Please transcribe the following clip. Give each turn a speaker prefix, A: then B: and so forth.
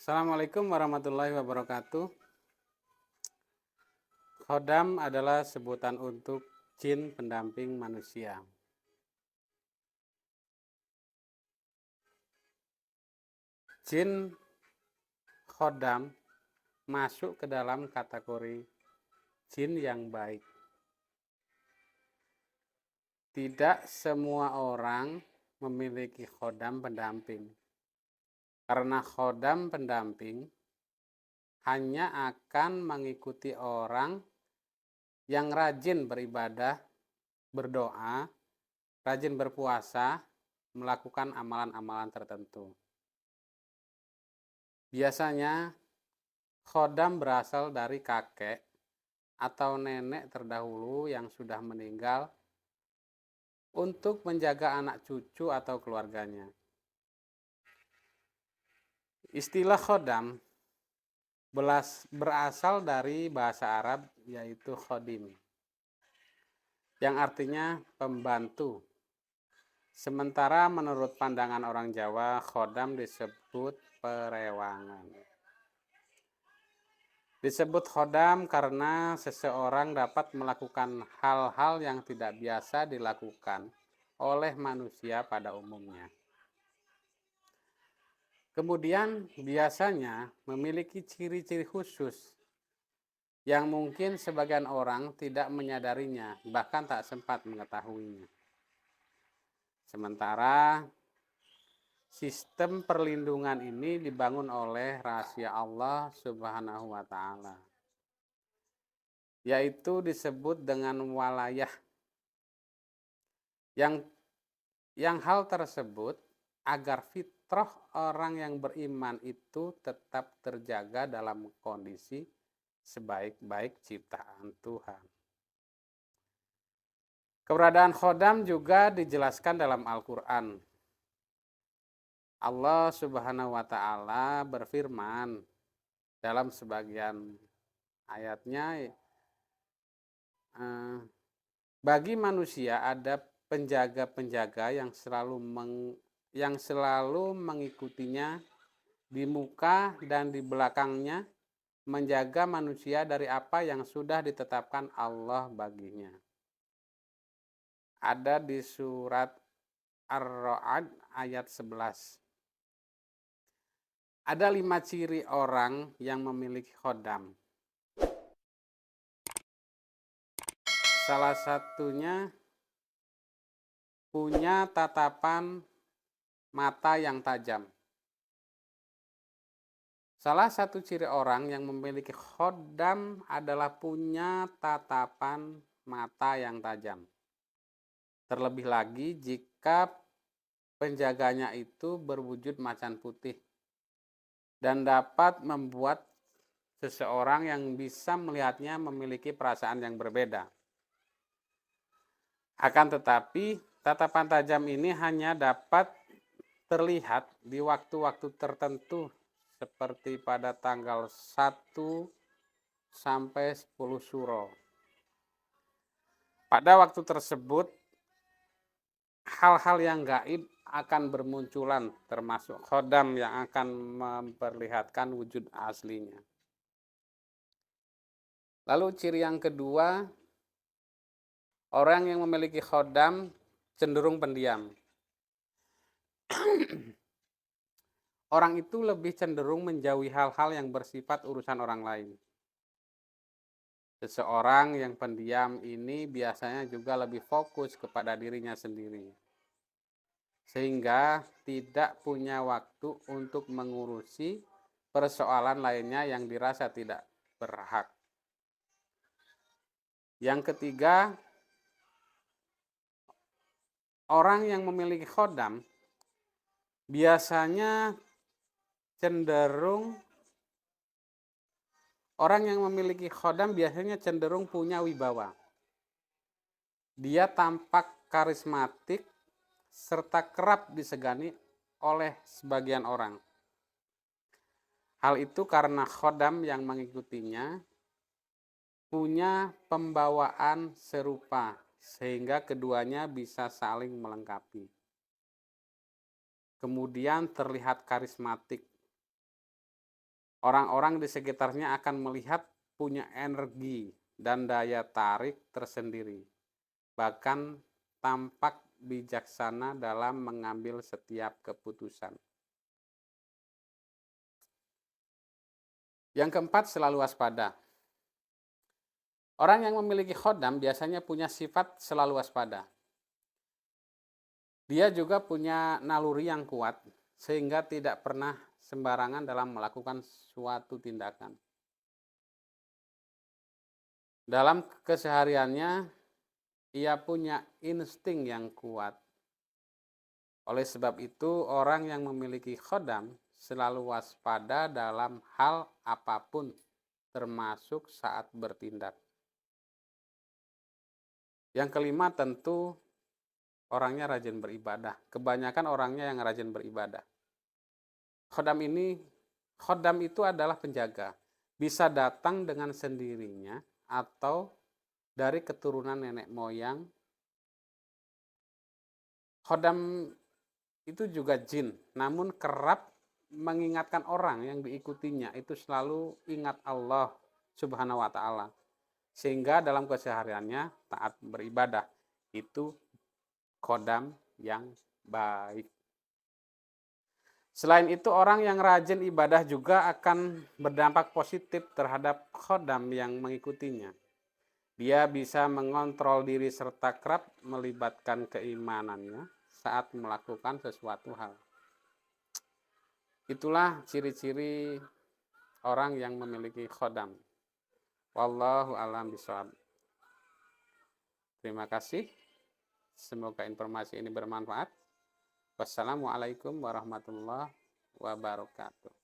A: Assalamualaikum warahmatullahi wabarakatuh. Khodam adalah sebutan untuk jin pendamping manusia. Jin khodam masuk ke dalam kategori jin yang baik. Tidak semua orang memiliki khodam pendamping. Karena khodam pendamping hanya akan mengikuti orang yang rajin beribadah, berdoa, rajin berpuasa, melakukan amalan-amalan tertentu. Biasanya khodam berasal dari kakek atau nenek terdahulu yang sudah meninggal untuk menjaga anak cucu atau keluarganya. Istilah khodam berasal dari bahasa Arab yaitu khodim, yang artinya pembantu. Sementara menurut pandangan orang Jawa, khodam disebut perewangan. Disebut khodam karena seseorang dapat melakukan hal-hal yang tidak biasa dilakukan oleh manusia pada umumnya. Kemudian biasanya memiliki ciri-ciri khusus yang mungkin sebagian orang tidak menyadarinya, bahkan tak sempat mengetahuinya. Sementara sistem perlindungan ini dibangun oleh rahasia Allah Subhanahu wa Ta'ala, yaitu disebut dengan walayah. Yang hal tersebut agar fitrah orang yang beriman itu tetap terjaga dalam kondisi sebaik-baik ciptaan Tuhan. Keberadaan khodam juga dijelaskan dalam Al-Quran. Allah Subhanahu wa Ta'ala berfirman dalam sebagian ayatnya, bagi manusia ada penjaga-penjaga yang selalu mengikutinya di muka dan di belakangnya, menjaga manusia dari apa yang sudah ditetapkan Allah baginya. Ada di surat Ar-Ra'd ayat 11. Ada 5 ciri orang yang memiliki khodam. Salah satunya punya tatapan mata yang tajam. Salah satu ciri orang yang memiliki khodam adalah punya tatapan mata yang tajam. Terlebih lagi jika penjaganya itu berwujud macan putih dan dapat membuat seseorang yang bisa melihatnya memiliki perasaan yang berbeda. Akan tetapi, tatapan tajam ini hanya dapat terlihat di waktu-waktu tertentu seperti pada tanggal 1 sampai 10 Syuro. Pada waktu tersebut, hal-hal yang gaib akan bermunculan, termasuk khodam yang akan memperlihatkan wujud aslinya. Lalu ciri yang kedua, orang yang memiliki khodam cenderung pendiam. Orang itu lebih cenderung menjauhi hal-hal yang bersifat urusan orang lain. Seseorang yang pendiam ini biasanya juga lebih fokus kepada dirinya sendiri, sehingga tidak punya waktu untuk mengurusi persoalan lainnya yang dirasa tidak berhak. Yang ketiga, orang yang memiliki khodam biasanya cenderung punya wibawa. Dia tampak karismatik serta kerap disegani oleh sebagian orang. Hal itu karena khodam yang mengikutinya punya pembawaan serupa, sehingga keduanya bisa saling melengkapi. Kemudian terlihat karismatik. Orang-orang di sekitarnya akan melihat punya energi dan daya tarik tersendiri. Bahkan tampak bijaksana dalam mengambil setiap keputusan. Yang keempat, selalu waspada. Orang yang memiliki khodam biasanya punya sifat selalu waspada. Dia juga punya naluri yang kuat, sehingga tidak pernah sembarangan dalam melakukan suatu tindakan. Dalam kesehariannya, ia punya insting yang kuat. Oleh sebab itu, orang yang memiliki khodam selalu waspada dalam hal apapun, termasuk saat bertindak. Yang kelima, tentu orangnya rajin beribadah. Kebanyakan orangnya yang rajin beribadah. Khodam itu adalah penjaga. Bisa datang dengan sendirinya atau dari keturunan nenek moyang. Khodam itu juga jin, namun kerap mengingatkan orang yang diikutinya itu selalu ingat Allah Subhanahu wa taala. Sehingga dalam kesehariannya taat beribadah. Itu khodam yang baik. Selain itu, orang yang rajin ibadah juga akan berdampak positif terhadap khodam yang mengikutinya. Dia bisa mengontrol diri serta kerap melibatkan keimanannya saat melakukan sesuatu hal. Itulah ciri-ciri orang yang memiliki khodam. Wallahu a'lam bishawab. Terima kasih. Semoga informasi ini bermanfaat. Wassalamualaikum warahmatullahi wabarakatuh.